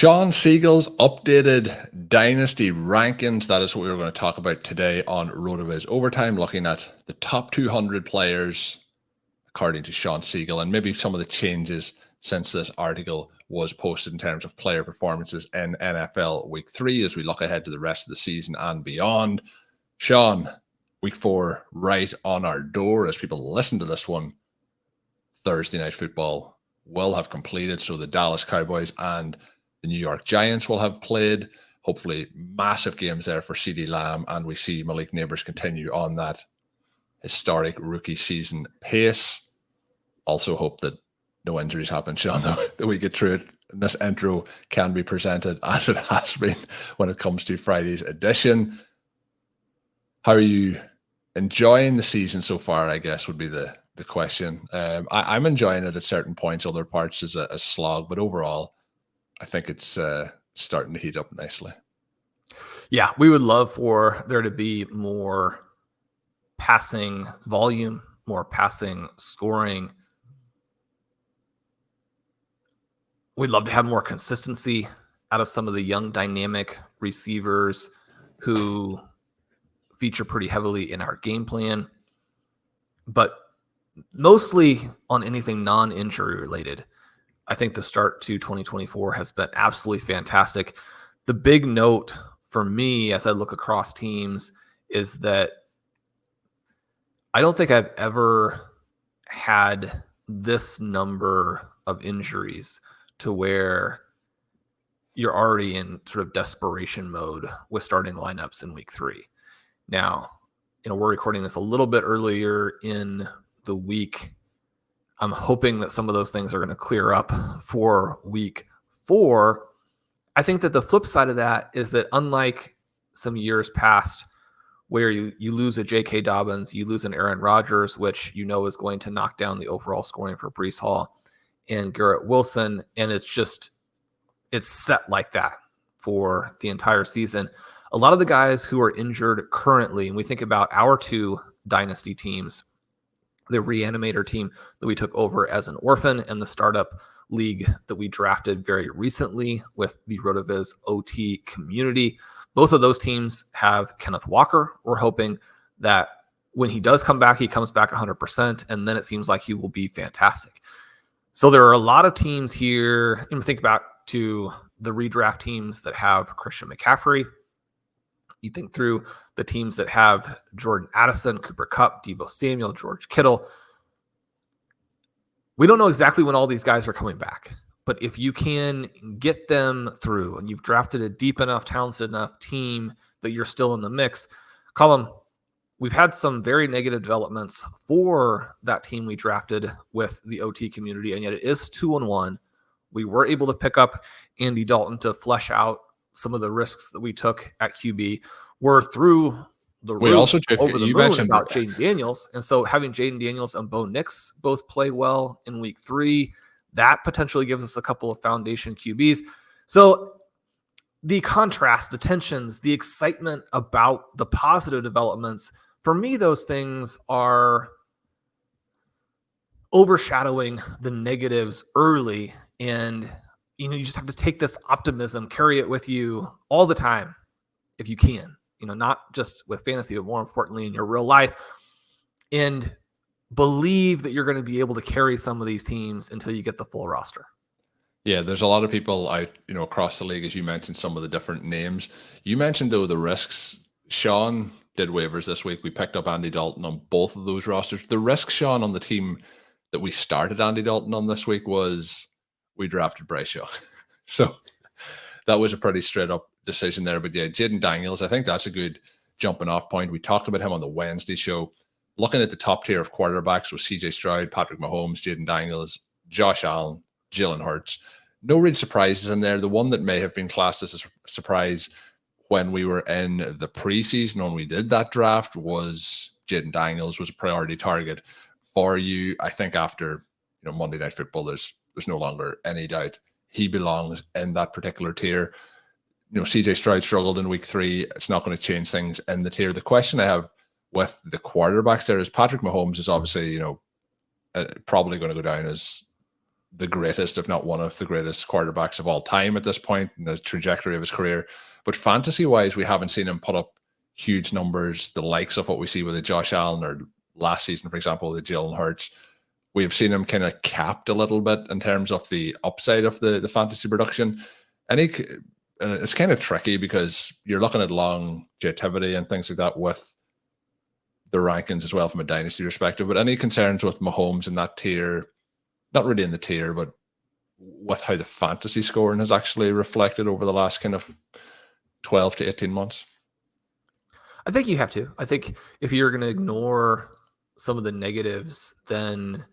Shawn Siegele's updated Dynasty rankings. That is what we're going to talk about today on RotoViz Overtime, looking at the top 200 players according to Shawn Siegele and maybe some of the changes since this article was posted in terms of player performances in NFL Week 3 as we look ahead to the rest of the season and beyond. Shawn, Week 4 right on our door as people listen to this one. Thursday Night Football will have completed, so the Dallas Cowboys and the New York Giants will have played. Hopefully massive games there for CeeDee Lamb, and we see Malik Neighbors continue on that historic rookie season pace. Also hope that no injuries happen, Shawn, that we get through it. And this intro can be presented as it has been when it comes to Friday's edition. How are you enjoying the season so far, I guess, would be the question. I'm enjoying it at certain points, other parts is a slog, but overall, I think it's starting to heat up nicely. Yeah, we would love for there to be more passing volume, more passing scoring. We'd love to have more consistency out of some of the young dynamic receivers who feature pretty heavily in our game plan, but mostly on anything non-injury related. I think the start to 2024 has been absolutely fantastic. The big note for me as I look across teams is that I don't think I've ever had this number of injuries to where you're already in sort of desperation mode with starting lineups in Week 3. Now, we're recording this a little bit earlier in the week. I'm hoping that some of those things are going to clear up for Week 4. I think that the flip side of that is that unlike some years past where you lose a J.K. Dobbins, you lose an Aaron Rodgers, which is going to knock down the overall scoring for Breece Hall and Garrett Wilson, and it's set like that for the entire season. A lot of the guys who are injured currently, and we think about our two Dynasty teams, the Reanimator team that we took over as an orphan and the startup league that we drafted very recently with the RotoViz OT community. Both of those teams have Kenneth Walker. We're hoping that when he does come back, he comes back 100%, and then it seems like he will be fantastic. So there are a lot of teams here, and think back to the redraft teams that have Christian McCaffrey. You think through the teams that have Jordan Addison, Cooper Kupp, Deebo Samuel, George Kittle. We don't know exactly when all these guys are coming back, but if you can get them through and you've drafted a deep enough, talented enough team that you're still in the mix. Colm, we've had some very negative developments for that team we drafted with the OT community, and yet it is 2-1. We were able to pick up Andy Dalton to flesh out some of the risks that we took at QB. We're through the roof, also took, over the you moon mentioned about Jaden Daniels. And so having Jaden Daniels and Bo Nix both play well in Week 3, that potentially gives us a couple of foundation QBs. So the contrast, the tensions, the excitement about the positive developments, for me, those things are overshadowing the negatives early. And you just have to take this optimism, carry it with you all the time if you can, not just with fantasy, but more importantly in your real life, and believe that you're going to be able to carry some of these teams until you get the full roster. Yeah, there's a lot of people out, across the league, as you mentioned, some of the different names. You mentioned, though, the risks. Shawn did waivers this week. We picked up Andy Dalton on both of those rosters. The risk, Shawn, on the team that we started Andy Dalton on this week was we drafted Bryce Young. So that was a pretty straight up decision there. But yeah, Jaden Daniels, I think that's a good jumping off point. We talked about him on the Wednesday show. Looking at the top tier of quarterbacks with CJ Stroud, Patrick Mahomes, Jaden Daniels, Josh Allen, Jalen Hurts. No real surprises in there. The one that may have been classed as a surprise when we were in the preseason, when we did that draft, was Jaden Daniels was a priority target for you. I think after Monday Night Football, there's no longer any doubt he belongs in that particular tier. CJ Stroud struggled in Week 3. It's not going to change things in the tier. The question I have with the quarterbacks there is Patrick Mahomes is obviously, probably going to go down as the greatest, if not one of the greatest quarterbacks of all time at this point in the trajectory of his career. But fantasy-wise, we haven't seen him put up huge numbers, the likes of what we see with a Josh Allen or last season, for example, the Jalen Hurts. We've seen him kind of capped a little bit in terms of the upside of the fantasy production. And it's kind of tricky because you're looking at longevity and things like that with the rankings as well from a dynasty perspective. But any concerns with Mahomes in that tier, not really in the tier, but with how the fantasy scoring has actually reflected over the last kind of 12 to 18 months? I think you have to. I think if you're going to ignore some of the negatives, then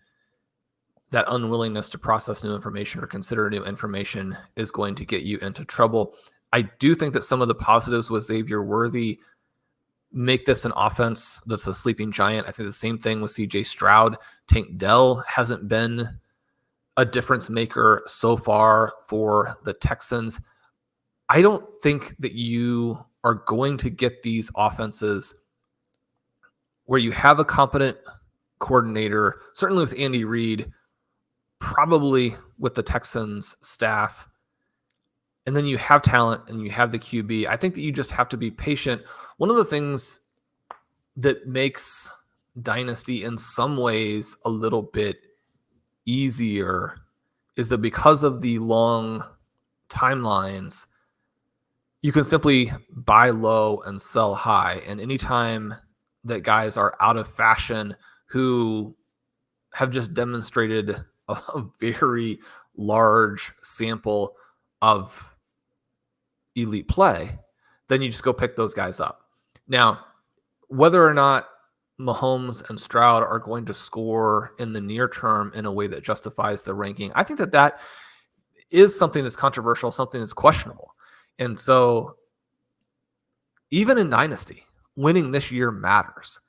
that unwillingness to process new information or consider new information is going to get you into trouble. I do think that some of the positives with Xavier Worthy make this an offense that's a sleeping giant. I think the same thing with CJ Stroud. Tank Dell hasn't been a difference maker so far for the Texans. I don't think that you are going to get these offenses where you have a competent coordinator, certainly with Andy Reid, probably with the Texans staff, and then you have talent and you have the QB. I think that you just have to be patient. One of the things that makes Dynasty in some ways a little bit easier is that because of the long timelines, you can simply buy low and sell high. And anytime that guys are out of fashion who have just demonstrated a very large sample of elite play, then you just go pick those guys up. Now, whether or not Mahomes and Stroud are going to score in the near term in a way that justifies the ranking, I think that that is something that's controversial, something that's questionable. And so even in Dynasty, winning this year matters.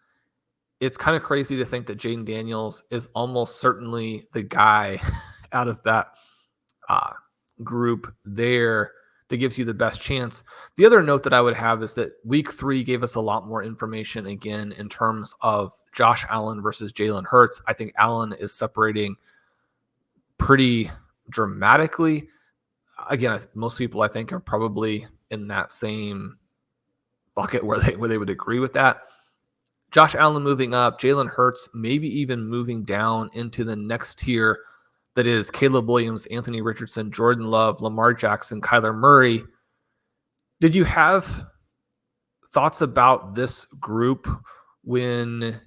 It's kind of crazy to think that Jaden Daniels is almost certainly the guy out of that group there that gives you the best chance. The other note that I would have is that week 3 gave us a lot more information again in terms of Josh Allen versus Jalen Hurts. I think Allen is separating pretty dramatically. Again, most people I think are probably in that same bucket where they would agree with that. Josh Allen moving up, Jalen Hurts maybe even moving down into the next tier that is Caleb Williams, Anthony Richardson, Jordan Love, Lamar Jackson, Kyler Murray. Did you have thoughts about this group when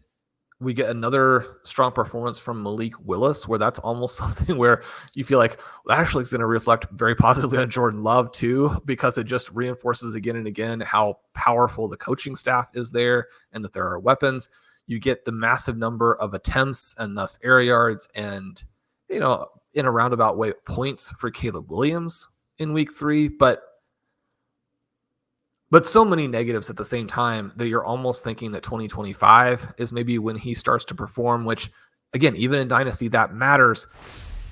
we get another strong performance from Malik Willis, where that's almost something where you feel like that actually is going to reflect very positively on Jordan Love too, because it just reinforces again and again how powerful the coaching staff is there and that there are weapons. You get the massive number of attempts and thus air yards and, in a roundabout way, points for Caleb Williams in week 3, but so many negatives at the same time that you're almost thinking that 2025 is maybe when he starts to perform, which again, even in Dynasty, that matters.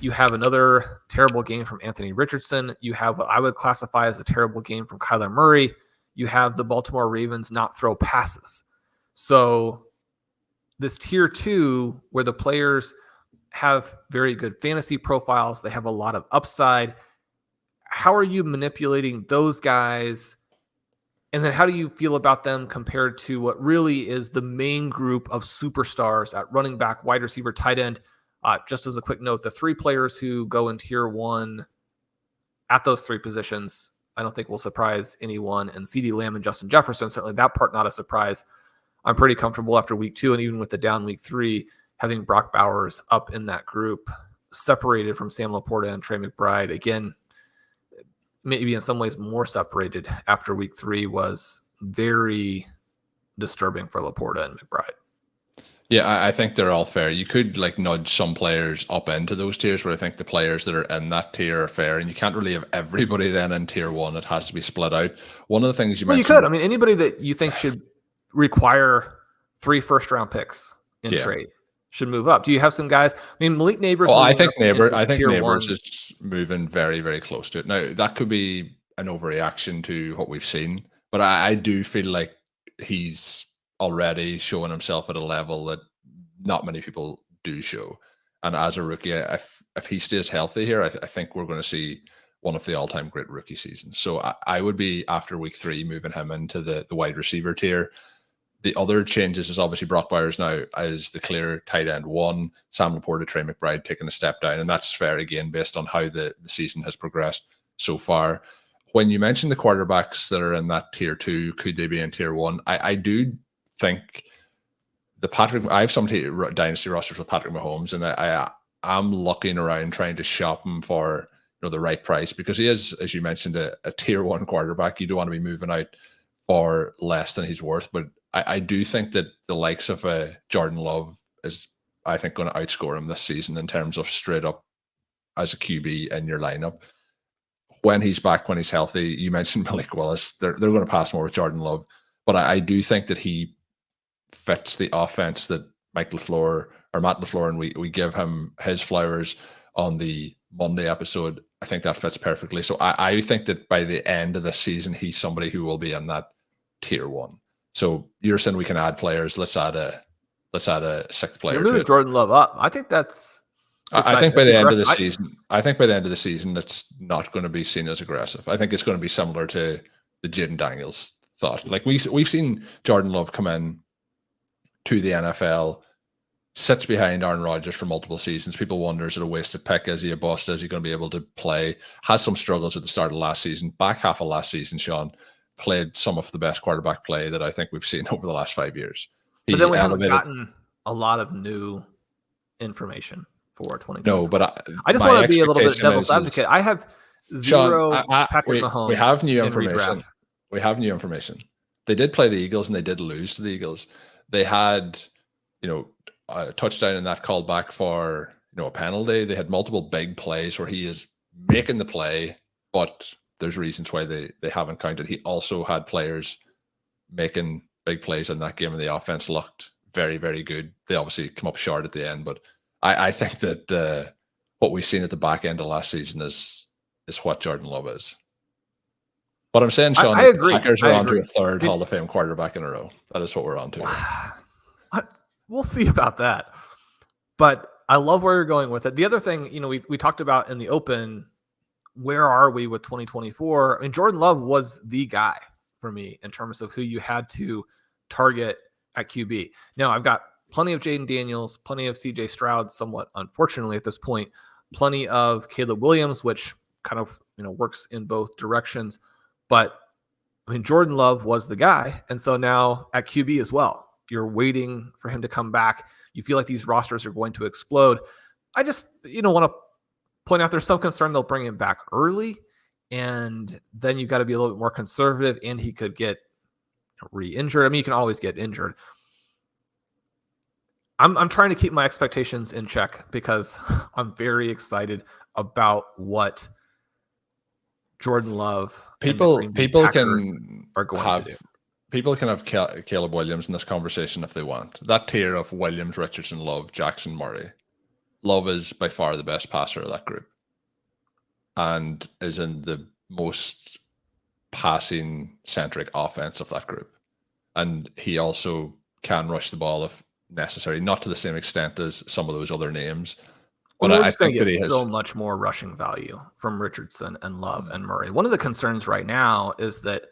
You have another terrible game from Anthony Richardson. You have what I would classify as a terrible game from Kyler Murray. You have the Baltimore Ravens not throw passes. So this tier 2, where the players have very good fantasy profiles, they have a lot of upside. How are you manipulating those guys? And then how do you feel about them compared to what really is the main group of superstars at running back, wide receiver, tight end? Just as a quick note, the 3 players who go in tier 1 at those 3 positions, I don't think will surprise anyone. And CeeDee Lamb and Justin Jefferson, certainly that part not a surprise. I'm pretty comfortable after week 2 and even with the down week 3, having Brock Bowers up in that group, separated from Sam Laporta and Trey McBride. Again, maybe in some ways more separated after week 3 was very disturbing for Laporta and McBride. Yeah, I think they're all fair. You could nudge some players up into those tiers, but I think the players that are in that tier are fair, and you can't really have everybody then in tier 1. It has to be split out. One of the things you mentioned... you could. I mean, anybody that you think should require 3 first-round picks in trade should move up. Do you have some guys? I mean, Malik Neighbors... Well, I think Neighbors is moving very, very close to it. Now, that could be an overreaction to what we've seen, but I do feel like he's already showing himself at a level that not many people do show. And as a rookie, if he stays healthy here, I think we're going to see one of the all-time great rookie seasons. So I would be, after week 3, moving him into the wide receiver tier. The other changes is obviously Brock Bowers now as the clear tight end 1, Sam Laporta, Trey McBride taking a step down, and that's fair again based on how the season has progressed so far. When you mention the quarterbacks that are in that tier 2, could they be in tier 1? I do think I have some dynasty rosters with Patrick Mahomes, and I'm looking around trying to shop him for the right price, because he is, as you mentioned, a tier 1 quarterback. You don't want to be moving out for less than he's worth. But I do think that the likes of Jordan Love is, I think, going to outscore him this season in terms of straight up as a QB in your lineup. When he's back, when he's healthy, you mentioned Malik Willis, they're going to pass more with Jordan Love. But I do think that he fits the offense that Matt LaFleur, and we give him his flowers on the Monday episode. I think that fits perfectly. So I think that by the end of the season, he's somebody who will be in that tier 1. So you're saying we can add players. Let's add a 6th player. You're moving Jordan Love up. I think that's. I think by the end of the season, it's not going to be seen as aggressive. I think it's going to be similar to the Jaden Daniels thought. Like we've seen Jordan Love come in to the NFL, sits behind Aaron Rodgers for multiple seasons. People wonder, is it a wasted pick? Is he a bust? Is he going to be able to play? Has some struggles at the start of last season. Back half of last season, Shawn played some of the best quarterback play that I think we've seen over the last 5 years. But then we haven't gotten a lot of new information for 2020. No, but I just want to be a little bit devil's advocate. I have zero Shawn, Patrick Mahomes. We have new information. We have new information. They did play the Eagles and they did lose to the Eagles. They had, a touchdown in that called back for, a penalty. They had multiple big plays where he is making the play, but there's reasons why they haven't counted. He also had players making big plays in that game, and the offense looked very, very good. They obviously come up short at the end, but I think that what we've seen at the back end of last season is what Jordan Love is. But I'm saying, Shawn, I agree. The Packers are on to a third Hall of Fame quarterback in a row. That is what we're on to. We'll see about that. But I love where you're going with it. The other thing, we talked about in the open, where are we with 2024? I mean, Jordan Love was the guy for me in terms of who you had to target at QB. Now, I've got plenty of Jaden Daniels, plenty of CJ Stroud, somewhat unfortunately at this point, plenty of Caleb Williams, which kind of works in both directions. But I mean, Jordan Love was the guy. And so now at QB as well, you're waiting for him to come back. You feel like these rosters are going to explode. I just, want to point out there's some concern they'll bring him back early. And then you've got to be a little bit more conservative, and he could get re-injured. I mean, you can always get injured. I'm trying to keep my expectations in check because I'm very excited about what Jordan Love people are can going to do. People can have Caleb Williams in this conversation if they want. That tier of Williams, Richardson, Love, Jackson, Murray. Love is by far the best passer of that group and is in the most passing-centric offense of that group. And he also can rush the ball if necessary, not to the same extent as some of those other names. But I think that he has so much more rushing value from Richardson and Love and Murray. One of the concerns right now is that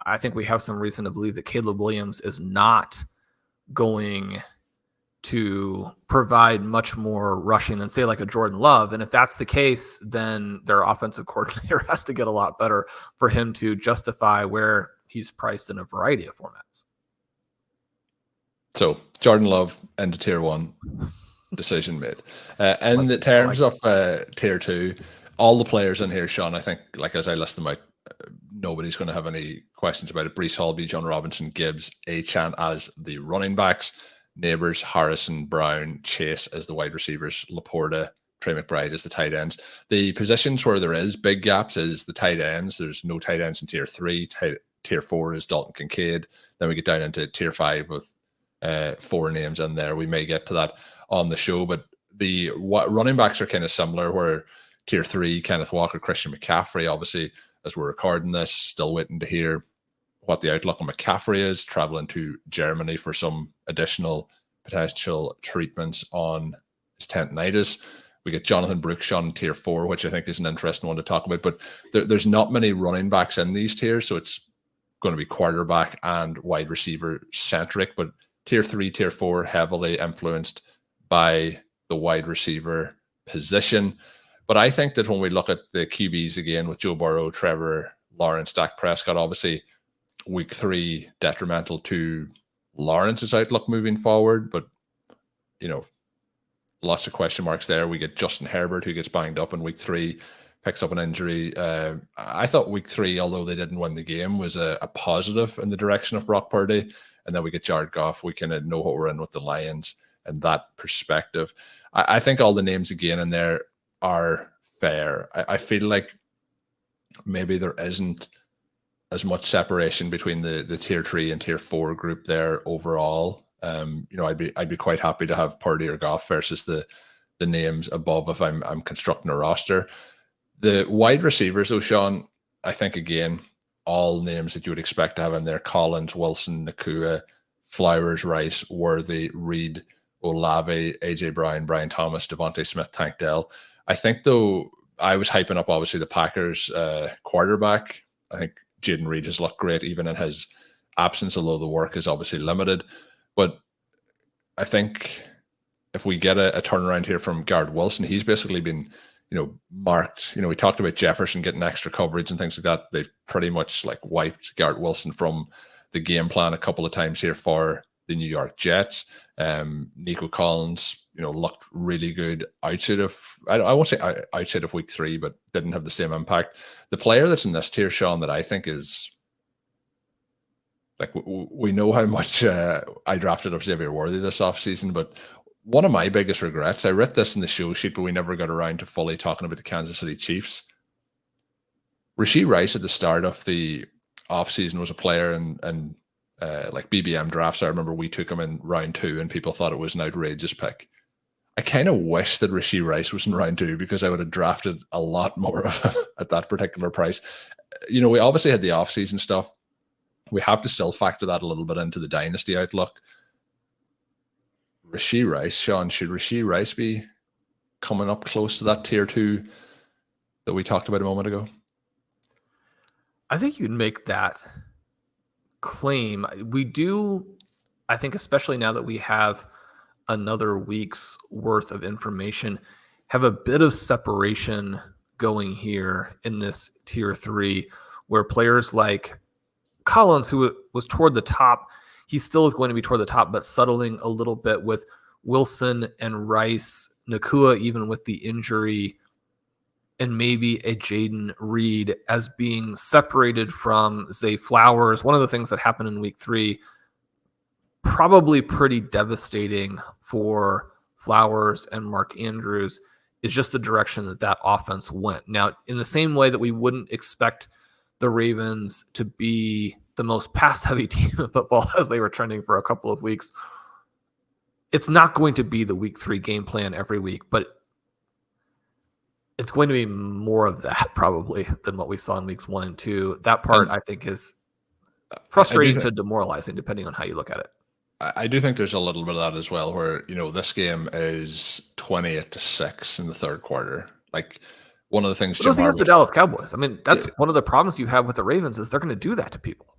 I think we have some reason to believe that Caleb Williams is not going to provide much more rushing than, say, like a Jordan Love. And if that's the case, then their offensive coordinator has to get a lot better for him to justify where he's priced in a variety of formats. So Jordan Love into tier 1, decision made. In the terms of tier 2, all the players in here, Shawn, I think, like as I list them out, nobody's going to have any questions about it. Breece Hall, John Robinson, Gibbs, Achane as the running backs, Neighbors, Harrison, Brown, Chase as the wide receivers, Laporta, Trey McBride as the tight ends. The positions where there is big gaps is the tight ends. There's no tight ends in tier 3. Tier 4 is Dalton Kincaid. Then we get down into tier 5 with 4 names in there. We may get to that on the show, but the running backs are kind of similar, where tier 3, Kenneth Walker, Christian McCaffrey, obviously, as we're recording this, still waiting to hear what the outlook on McCaffrey is, traveling to Germany for some additional potential treatments on tendinitis. We get Jonathon Brooks, Shawn in tier 4, which I think is an interesting one to talk about. But there's not many running backs in these tiers, so it's going to be quarterback and wide receiver centric. But tier 3, tier 4, heavily influenced by the wide receiver position. But I think that when we look at the QBs again with Joe Burrow, Trevor Lawrence, Dak Prescott, obviously week 3 detrimental to Lawrence's outlook moving forward. But, lots of question marks there. We get Justin Herbert, who gets banged up in week 3, picks up an injury. I thought week 3, although they didn't win the game, was a positive in the direction of Brock Purdy. And then we get Jared Goff. We kind of know what we're in with the Lions and that perspective. I think all the names again in there are fair. I feel like maybe there isn't as much separation between the tier 3 and tier 4 group there overall. I'd be quite happy to have Purdy or Goff versus the names above if I'm constructing a roster. The wide receivers, though, Shawn, I think again, all names that you would expect to have in there: Collins, Wilson, Nakua, Flowers, Rice, Worthy, Reed, Olave, AJ Brown, Brian Thomas, Devontae Smith, Tank Dell. I think, though, I was hyping up obviously the Packers quarterback. I think Jaden Reed has looked great even in his absence, although the work is obviously limited. But I think if we get a turnaround here from Garrett Wilson, he's basically been, marked. We talked about Jefferson getting extra coverage and things like that. They've pretty much wiped Garrett Wilson from the game plan a couple of times here for the New York Jets. Nico Collins, looked really good outside of, I won't say outside of week 3, but didn't have the same impact. The player that's in this tier, Shawn, that I think is, we know how much I drafted of Xavier Worthy this offseason, but one of my biggest regrets, I wrote this in the show sheet, but we never got around to fully talking about the Kansas City Chiefs. Rashee Rice at the start of the offseason was a player in BBM drafts. I remember we took him in round 2 and people thought it was an outrageous pick. I kind of wish that Rashee Rice was in round 2 because I would have drafted a lot more of him at that particular price. We obviously had the offseason stuff. We have to still factor that a little bit into the dynasty outlook. Rashee Rice, Shawn, should Rashee Rice be coming up close to that tier 2 that we talked about a moment ago? I think you'd make that claim. We do, I think, especially now that we have another week's worth of information, have a bit of separation going here in this tier 3, where players like Collins, who was toward the top, he still is going to be toward the top, but settling a little bit with Wilson and Rice, Nakua, even with the injury, and maybe a Jaden Reed as being separated from Zay Flowers. One of the things that happened in week 3, probably pretty devastating for Flowers and Mark Andrews, is just the direction that offense went. Now, in the same way that we wouldn't expect the Ravens to be the most pass-heavy team of football as they were trending for a couple of weeks, it's not going to be the week 3 game plan every week, but it's going to be more of that probably than what we saw in weeks 1 and 2. That part, I think, is frustrating to demoralizing, depending on how you look at it. I do think there's a little bit of that as well, where, this game is 28-6 in the third quarter. One of the things, it was against the Dallas Cowboys. I mean, that's one of the problems you have with the Ravens is they're going to do that to people.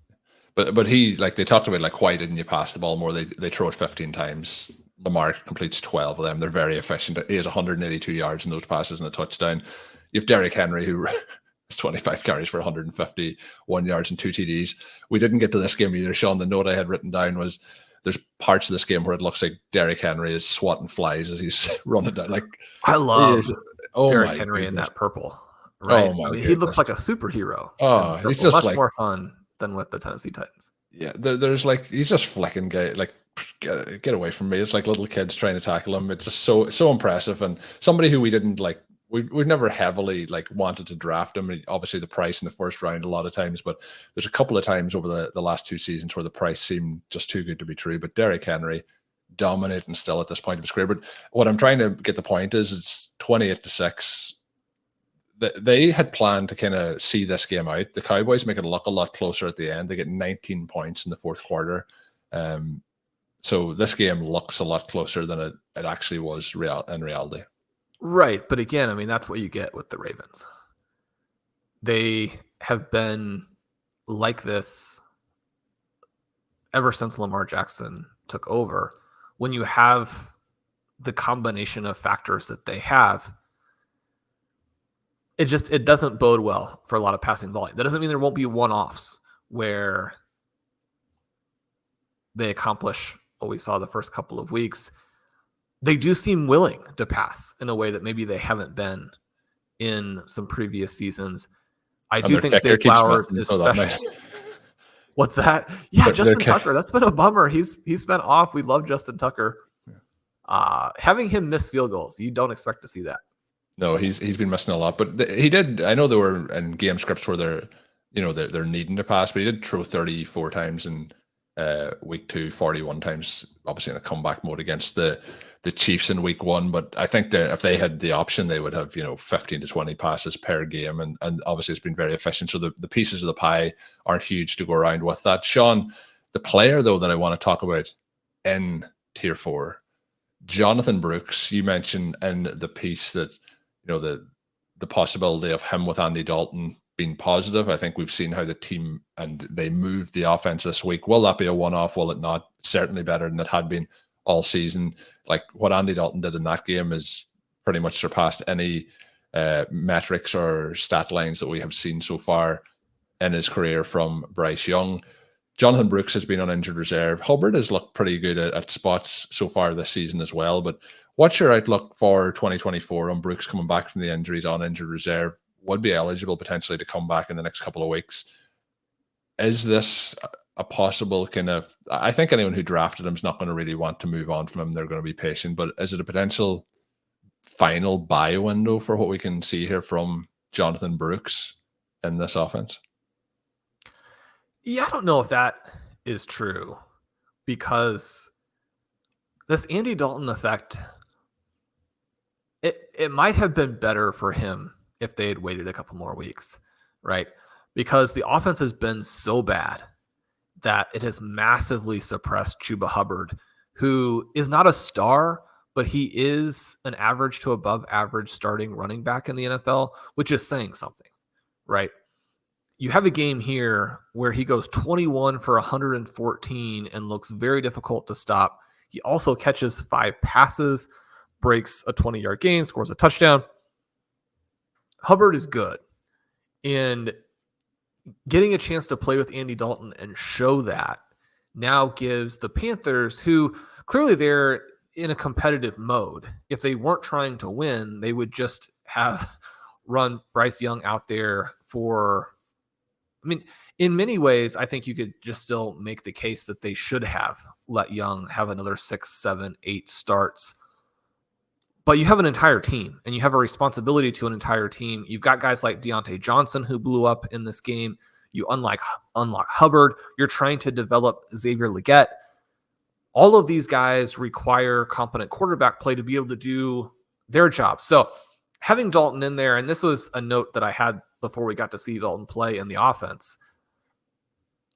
But they talked about why didn't you pass the ball more? They throw it 15 times. Lamar completes 12 of them. They're very efficient. He has 182 yards in those passes and a touchdown. You have Derrick Henry, who has 25 carries for 151 yards and 2 TDs. We didn't get to this game either, Shawn. The note I had written down was there's parts of this game where it looks like Derrick Henry is swatting flies as he's running down. I love Derrick Henry in that purple. Right? He looks like a superhero. Oh, he's just much more fun than with the Tennessee Titans. Yeah, there's he's just flicking guy, get away from me. It's like little kids trying to tackle him. It's just so impressive, and somebody who we didn't we've never heavily wanted to draft him. Obviously the price in the first round a lot of times, but there's a couple of times over the last 2 seasons where the price seemed just too good to be true. But Derrick Henry dominating still at this point of his career. But what I'm trying to get the point is it's 28-6. They had planned to kind of see this game out. The Cowboys make it look a lot closer at the end. They get 19 points in the fourth quarter. So this game looks a lot closer than it actually was in reality. Right. But again, I mean, that's what you get with the Ravens. They have been like this ever since Lamar Jackson took over. When you have the combination of factors that they have, it doesn't bode well for a lot of passing volume. That doesn't mean there won't be one-offs where they accomplish what we saw the first couple of weeks. They do seem willing to pass in a way that maybe they haven't been in some previous seasons. I do think Zay Flowers is special. What's that? Yeah, Justin Tucker. That's been a bummer. He's been off. We love Justin Tucker. Having him miss field goals, you don't expect to see that. No, he's been missing a lot, but he did. I know there were in game scripts where they're needing to pass, but he did throw 34 times in week 2, 41 times, obviously in a comeback mode against the Chiefs in week 1. But I think that if they had the option, they would have 15 to 20 passes per game, and obviously it's been very efficient. So the pieces of the pie aren't huge to go around with that. Shawn, the player though that I want to talk about in tier 4, Jonathon Brooks. You mentioned in the piece that the possibility of him with Andy Dalton being positive. I think we've seen how the team and they moved the offense this week. Will that be a one-off? Will it not? Certainly better than it had been all season. Like what Andy Dalton did in that game is pretty much surpassed any metrics or stat lines that we have seen so far in his career from Bryce Young. Jonathon Brooks has been on injured reserve. Hubbard has looked pretty good at spots so far this season as well. But what's your outlook for 2024 on Brooks coming back from the injuries on injured reserve? Would be eligible potentially to come back in the next couple of weeks. Is this a possible kind of... I think anyone who drafted him is not going to really want to move on from him. They're going to be patient. But is it a potential final buy window for what we can see here from Jonathon Brooks in this offense? Yeah, I don't know if that is true, because this Andy Dalton effect, it might have been better for him if they had waited a couple more weeks, right? Because the offense has been so bad that it has massively suppressed Chuba Hubbard, who is not a star, but he is an average to above average starting running back in the NFL, which is saying something, right? You have a game here where he goes 21 for 114 and looks very difficult to stop. He also catches 5 passes, breaks a 20-yard gain, scores a touchdown. Hubbard is good. And getting a chance to play with Andy Dalton and show that now gives the Panthers, who clearly they're in a competitive mode. If they weren't trying to win, they would just have run Bryce Young out there for... I mean, in many ways, I think you could just still make the case that they should have let Young have another 6, 7, 8 starts. But you have an entire team, and you have a responsibility to an entire team. You've got guys like Quentin Johnston who blew up in this game. You unlock Hubbard. You're trying to develop Xavier Legette. All of these guys require competent quarterback play to be able to do their job. So having Dalton in there, and this was a note that I had before we got to see Dalton play in the offense,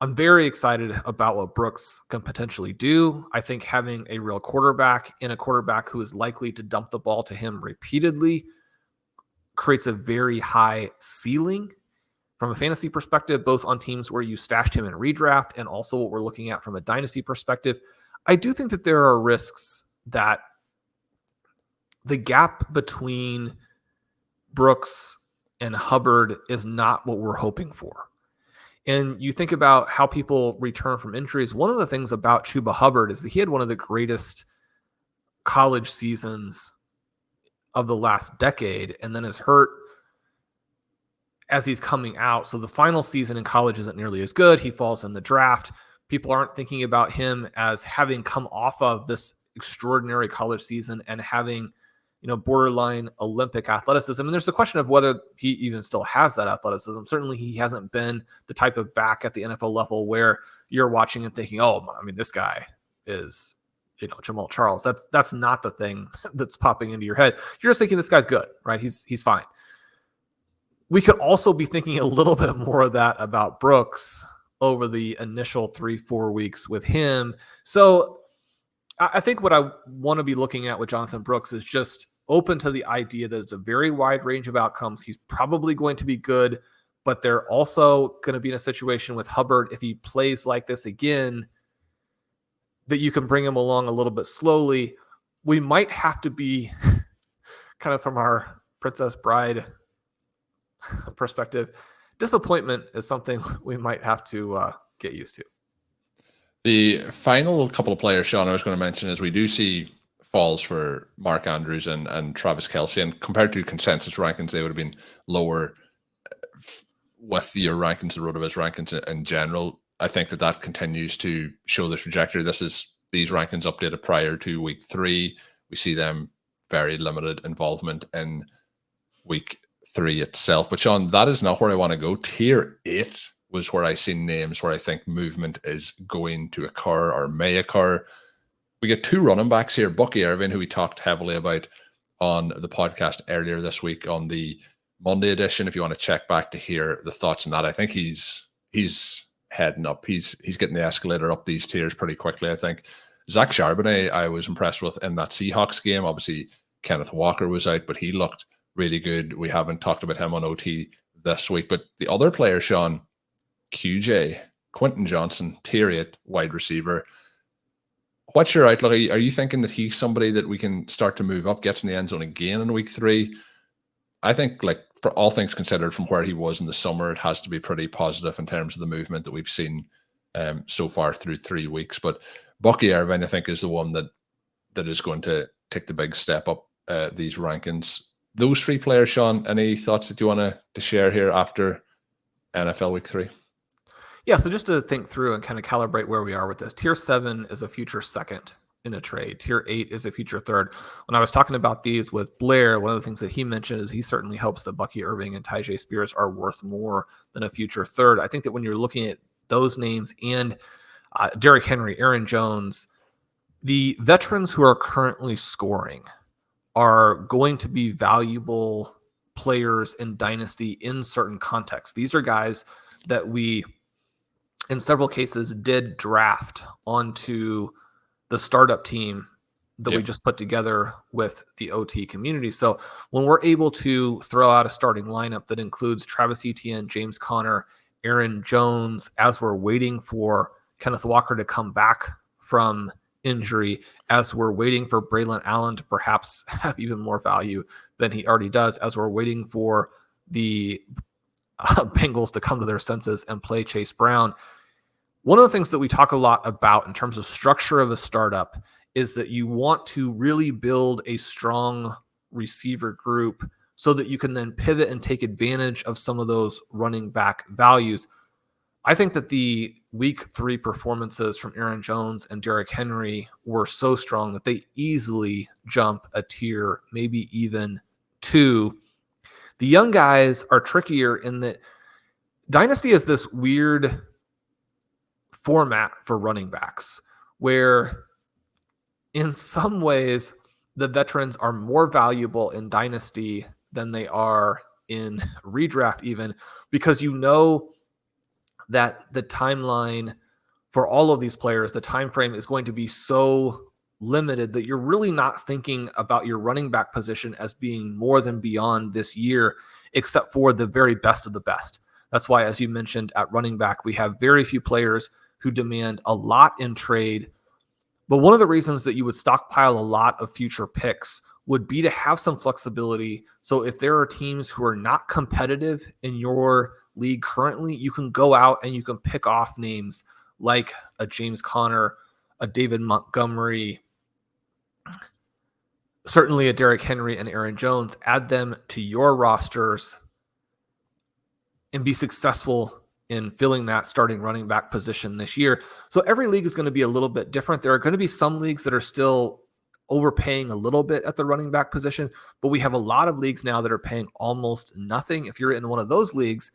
I'm very excited about what Brooks can potentially do. I think having a real quarterback and a quarterback who is likely to dump the ball to him repeatedly creates a very high ceiling from a fantasy perspective, both on teams where you stashed him in redraft and also what we're looking at from a dynasty perspective. I do think that there are risks that the gap between Brooks and Hubbard is not what we're hoping for. And you think about how people return from injuries. One of the things about Chuba Hubbard is that he had one of the greatest college seasons of the last decade and then is hurt as he's coming out. So the final season in college isn't nearly as good. He falls in the draft. People aren't thinking about him as having come off of this extraordinary college season and having, borderline Olympic athleticism. And there's the question of whether he even still has that athleticism. Certainly he hasn't been the type of back at the NFL level where you're watching and thinking, this guy is, Jamal Charles. That's not the thing that's popping into your head. You're just thinking this guy's good, right? He's fine. We could also be thinking a little bit more of that about Brooks over the initial 3-4 weeks with him. So I think what I want to be looking at with Jonathon Brooks is just open to the idea that it's a very wide range of outcomes. He's probably going to be good, but they're also going to be in a situation with Hubbard, if he plays like this again, that you can bring him along a little bit slowly. We might have to be kind of from our Princess Bride perspective. Disappointment is something we might have to get used to. The final couple of players, Shawn, I was going to mention is we do see falls for Mark Andrews and Travis Kelce, and compared to consensus rankings, they would have been lower with your rankings, the RotoViz rankings in general. I think that continues to show the trajectory. These rankings updated prior to week 3. We see them very limited involvement in week 3 itself. But Shawn, that is not where I want to go. Tier 8 was where I see names where I think movement is going to occur or may occur. We get 2 running backs here. Bucky Irving, who we talked heavily about on the podcast earlier this week on the Monday edition. If you want to check back to hear the thoughts on that, I think he's heading up. He's getting the escalator up these tiers pretty quickly, I think. Zach Charbonnet, I was impressed with in that Seahawks game. Obviously, Kenneth Walker was out, but he looked really good. We haven't talked about him on OT this week. But the other player, Shawn, QJ, Quentin Johnston, Teir 8, wide receiver. What's your outlook? Are you thinking that he's somebody that we can start to move up, gets in the end zone again in week 3? I think, like, for all things considered, from where he was in the summer, it has to be pretty positive in terms of the movement that we've seen so far through 3 weeks. But Bucky Irving, I think, is the one that is going to take the big step up these rankings. Those 3 players, Shawn, any thoughts that you want to share here after NFL week 3? Yeah, so just to think through and kind of calibrate where we are with this. Tier 7 is a future second in a trade. Tier 8 is a future third. When I was talking about these with Blair, one of the things that he mentioned is he certainly hopes that Bucky Irving and Tyjae Spears are worth more than a future third. I think that when you're looking at those names and Derrick Henry, Aaron Jones, the veterans who are currently scoring are going to be valuable players in Dynasty in certain contexts. These are guys that we, in several cases, did draft onto the startup team that we just put together with the OT community. So when we're able to throw out a starting lineup that includes Travis Etienne, James Conner, Aaron Jones, as we're waiting for Kenneth Walker to come back from injury, as we're waiting for Braylon Allen to perhaps have even more value than he already does, as we're waiting for the Bengals to come to their senses and play Chase Brown. One of the things that we talk a lot about in terms of structure of a startup is that you want to really build a strong receiver group so that you can then pivot and take advantage of some of those running back values. I think that the week 3 performances from Aaron Jones and Derrick Henry were so strong that they easily jump a tier, maybe even 2. The young guys are trickier in that Dynasty is this weird format for running backs where in some ways the veterans are more valuable in Dynasty than they are in redraft, even because you know that the timeline for all of these players, the time frame is going to be so limited that you're really not thinking about your running back position as being more than beyond this year, except for the very best of the best. That's why, as you mentioned, at running back, we have very few players who demand a lot in trade. But one of the reasons that you would stockpile a lot of future picks would be to have some flexibility. So if there are teams who are not competitive in your league currently, you can go out and you can pick off names like a James Conner, a David Montgomery, certainly a Derrick Henry and Aaron Jones, add them to your rosters and be successful in filling that starting running back position this year. So every league is going to be a little bit different. There are going to be some leagues that are still overpaying a little bit at the running back position, but we have a lot of leagues now that are paying almost nothing. If you're in one of those leagues,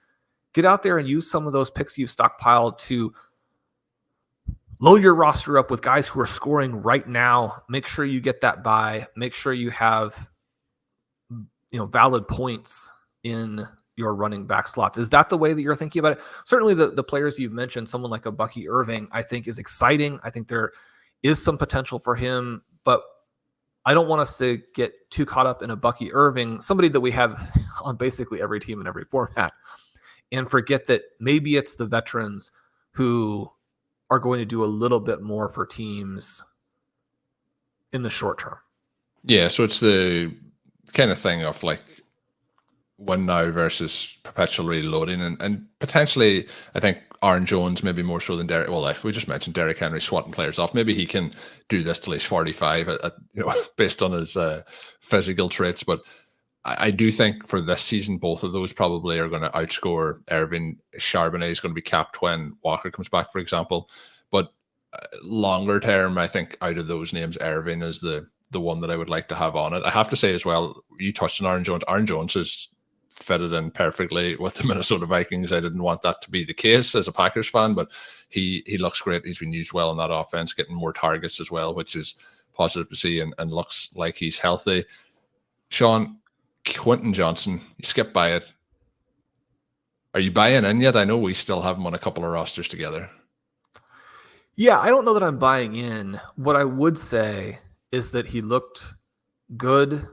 get out there and use some of those picks you've stockpiled to load your roster up with guys who are scoring right now. Make sure you get that buy. Make sure you have, valid points in your running back slots. Is that the way that you're thinking about it? Certainly the players you've mentioned, someone like a Bucky Irving, I think is exciting. I think they're is some potential for him, but I don't want us to get too caught up in a Bucky Irving, somebody that we have on basically every team in every format, and forget that maybe it's the veterans who are going to do a little bit more for teams in the short term. Yeah, so it's the kind of thing of like win now versus perpetual reloading, and potentially I think Aaron Jones maybe more so than Derek. Well, we just mentioned Derrick Henry swatting players off. Maybe he can do this till he's 45, based on his physical traits. But I do think for this season, both of those probably are going to outscore Irving. Charbonnet is going to be capped when Walker comes back, for example. But longer term, I think out of those names, Irving is the one that I would like to have on it. I have to say as well, you touched on Aaron Jones. Aaron Jones is fitted in perfectly with the Minnesota Vikings. I didn't want that to be the case as a Packers fan, but he looks great. He's been used well in that offense, getting more targets as well, which is positive to see, and looks like he's healthy. Shawn, Quentin Johnston, you skipped by it. Are you buying in yet? I know we still have him on a couple of rosters together. Yeah, I don't know that I'm buying in. What I would say is that he looked good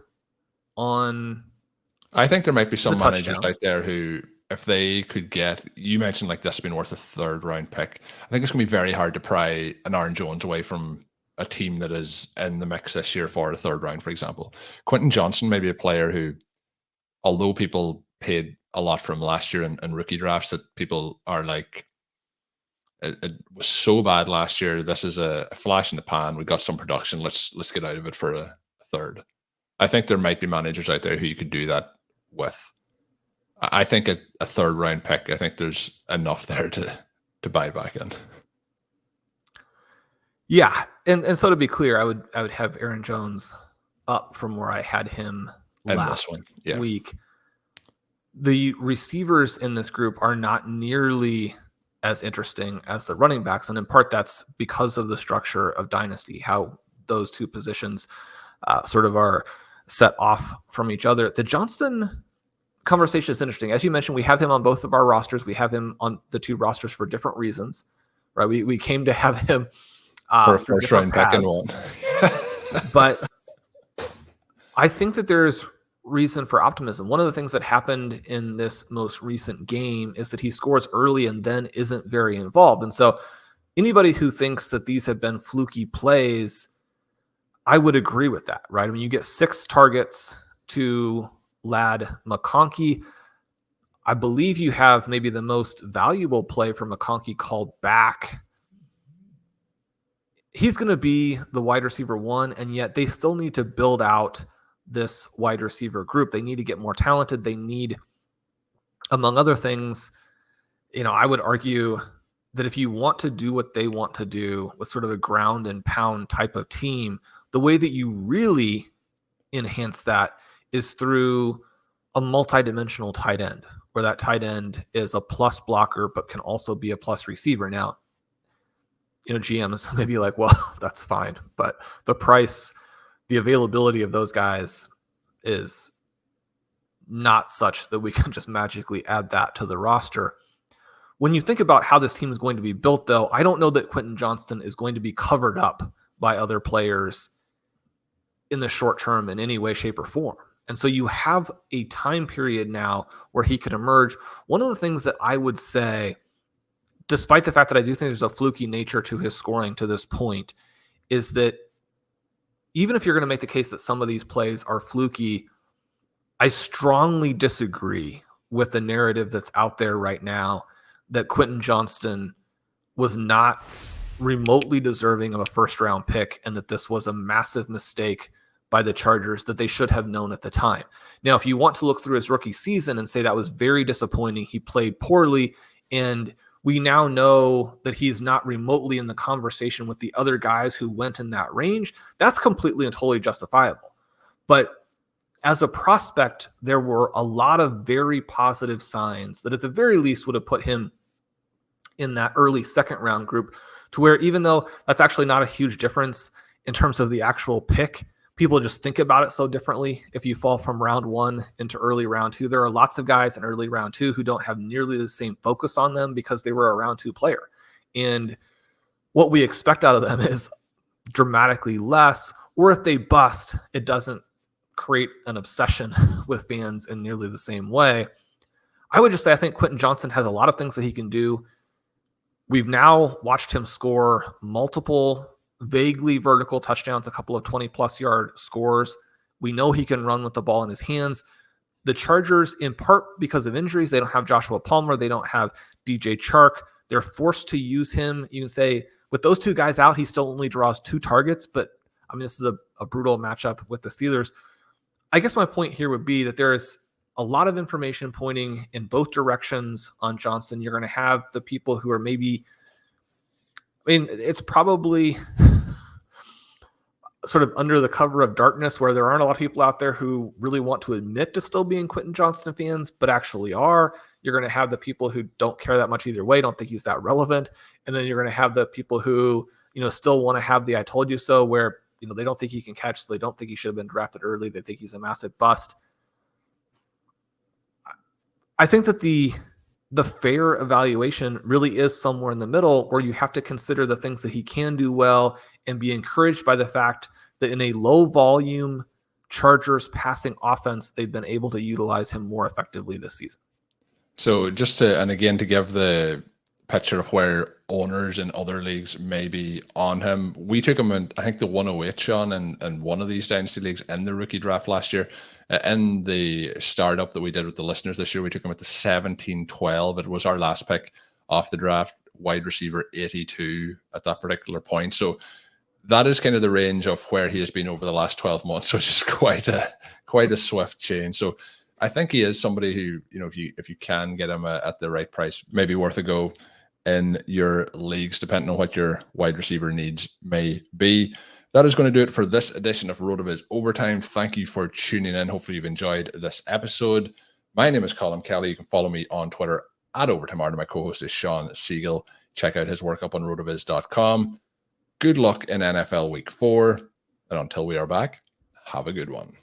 on... I think there might be some managers out there who, if they could get, you mentioned like this being worth a 3rd round pick. I think it's going to be very hard to pry an Aaron Jones away from a team that is in the mix this year for the 3rd round, for example. Quentin Johnston may be a player who, although people paid a lot for him last year in rookie drafts, that people are like, it was so bad last year. This is a flash in the pan. We got some production. Let's get out of it for a 3rd. I think there might be managers out there who you could do that with. I think a 3rd round pick, I think there's enough there to buy back in. Yeah, and so to be clear, I would have Aaron Jones up from where I had him last week. The receivers in this group are not nearly as interesting as the running backs, and in part that's because of the structure of Dynasty, how those two positions sort of are set off from each other. The Johnston conversation is interesting. As you mentioned, we have him on both of our rosters. We have him on the 2 rosters for different reasons, right? We came to have him for a 1st round pick and one. But I think that there's reason for optimism. One of the things that happened in this most recent game is that he scores early and then isn't very involved. And so anybody who thinks that these have been fluky plays, I would agree with that, right? I mean, you get 6 targets to Ladd McConkey. I believe you have maybe the most valuable play for McConkey called back. He's going to be the wide receiver 1, and yet they still need to build out this wide receiver group. They need to get more talented. They need, among other things, I would argue that if you want to do what they want to do with sort of a ground and pound type of team, the way that you really enhance that is through a multi-dimensional tight end, where that tight end is a plus blocker, but can also be a plus receiver. Now, GMs may be like, well, that's fine, but the price, the availability of those guys is not such that we can just magically add that to the roster. When you think about how this team is going to be built, though, I don't know that Quentin Johnston is going to be covered up by other players in the short term in any way, shape, or form. And so you have a time period now where he could emerge. One of the things that I would say, despite the fact that I do think there's a fluky nature to his scoring to this point, is that even if you're going to make the case that some of these plays are fluky, I strongly disagree with the narrative that's out there right now that Quentin Johnston was not remotely deserving of a 1st round pick and that this was a massive mistake by the Chargers that they should have known at the time. Now, if you want to look through his rookie season and say that was very disappointing, he played poorly, and we now know that he's not remotely in the conversation with the other guys who went in that range, that's completely and totally justifiable. But as a prospect, there were a lot of very positive signs that at the very least would have put him in that early 2nd round group, to where even though that's actually not a huge difference in terms of the actual pick, people just think about it so differently. If you fall from round 1 into early round 2, there are lots of guys in early round 2 who don't have nearly the same focus on them because they were a round 2 player. And what we expect out of them is dramatically less, or if they bust, it doesn't create an obsession with fans in nearly the same way. I would just say I think Quentin Johnston has a lot of things that he can do. We've now watched him score multiple vaguely vertical touchdowns, a couple of 20-plus yard scores. We know he can run with the ball in his hands. The Chargers, in part because of injuries, they don't have Joshua Palmer. They don't have DJ Chark. They're forced to use him. You can say with those two guys out, he still only draws 2 targets. But, I mean, this is a brutal matchup with the Steelers. I guess my point here would be that there is a lot of information pointing in both directions on Johnston. You're going to have the people who are maybe, I mean, it's probably sort of under the cover of darkness where there aren't a lot of people out there who really want to admit to still being Quentin Johnston fans, but actually are. You're going to have the people who don't care that much either way, don't think he's that relevant. And then you're going to have the people who, still want to have the I told you so, where, they don't think he can catch, so they don't think he should have been drafted early. They think he's a massive bust. I think that the fair evaluation really is somewhere in the middle, where you have to consider the things that he can do well and be encouraged by the fact that in a low volume Chargers passing offense, they've been able to utilize him more effectively this season. So just to give the picture of where owners in other leagues may be on him, we took him in, I think, the 108, Shawn, in one of these Dynasty leagues in the rookie draft last year. In the startup that we did with the listeners this year, we took him at the 17-12. It was our last pick off the draft, wide receiver 82 at that particular point. So that is kind of the range of where he has been over the last 12 months, which is quite a swift change. So I think he is somebody who, if you can get him at the right price, maybe worth a go in your leagues, depending on what your wide receiver needs may be. That is going to do it for this edition of RotoViz Overtime. Thank you for tuning in. Hopefully you've enjoyed this episode. My name is Colm Kelly. You can follow me on Twitter at Overtime. My co-host is Shawn Siegele. Check out his work up on rotoviz.com. Good luck in NFL Week 4. And until we are back, have a good one.